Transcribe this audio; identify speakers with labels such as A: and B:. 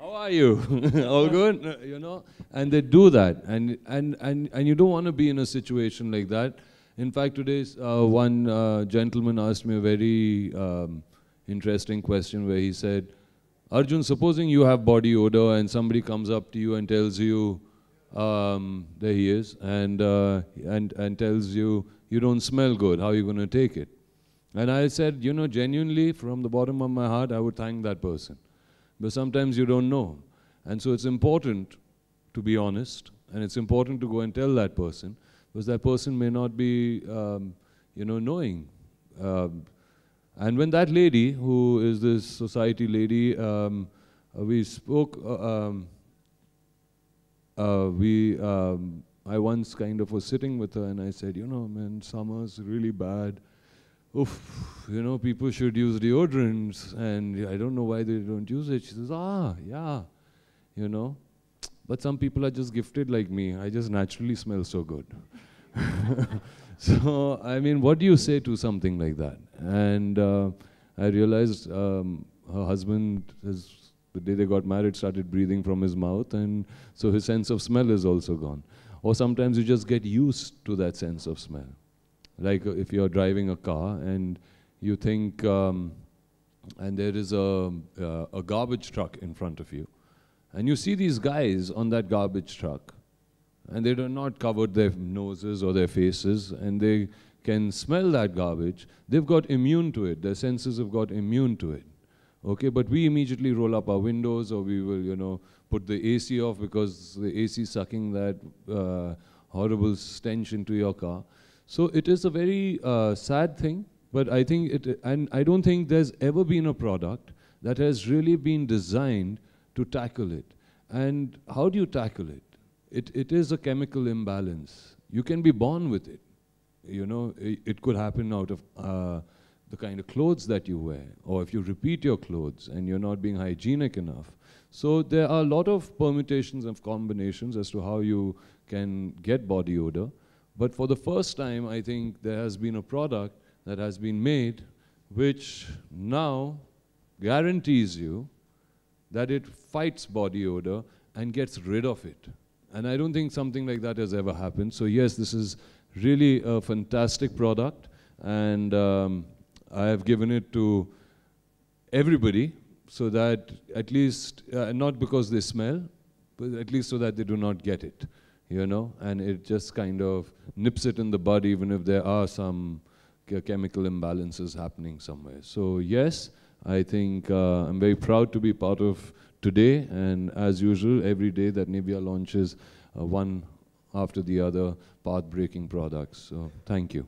A: how are you? All good? You know? And they do that. And you don't want to be in a situation like that. In fact, today, one gentleman asked me a very interesting question where he said, Arjun, supposing you have body odor and somebody comes up to you and tells you, there he is, and tells you, you don't smell good, how are you going to take it? And I said, you know, genuinely, from the bottom of my heart, I would thank that person. But sometimes you don't know. And so it's important to be honest, and it's important to go and tell that person, because that person may not be, you know, knowing. And when that lady, who is this society lady, we spoke, I once kind of was sitting with her and I said, you know, man, summer's really bad. Oof, you know, people should use deodorants, and I don't know why they don't use it. She says, yeah, you know. But some people are just gifted like me. I just naturally smell so good. So, I mean, what do you say to something like that? And I realized her husband, the day they got married, started breathing from his mouth, and so his sense of smell is also gone. Or sometimes you just get used to that sense of smell. Like if you're driving a car and you think, and there is a garbage truck in front of you, and you see these guys on that garbage truck, and they do not cover their noses or their faces, and they can smell that garbage. They've got immune to it. Their senses have got immune to it. Okay, but we immediately roll up our windows, or we will, you know, put the AC off because the AC is sucking that horrible stench into your car. So it is a very sad thing, but I think and I don't think there's ever been a product that has really been designed to tackle it. And how do you tackle it? It is a chemical imbalance. You can be born with it. You know, it could happen out of the kind of clothes that you wear, or if you repeat your clothes and you're not being hygienic enough. So there are a lot of permutations and combinations as to how you can get body odor. But for the first time, I think there has been a product that has been made which now guarantees you that it fights body odor and gets rid of it. And I don't think something like that has ever happened. So yes, this is really a fantastic product, and I have given it to everybody so that at least, not because they smell, but at least so that they do not get it. You know, and it just kind of nips it in the bud even if there are some chemical imbalances happening somewhere. So yes, I think I'm very proud to be part of today, and as usual, every day that Nivea launches one after the other path-breaking products. So thank you.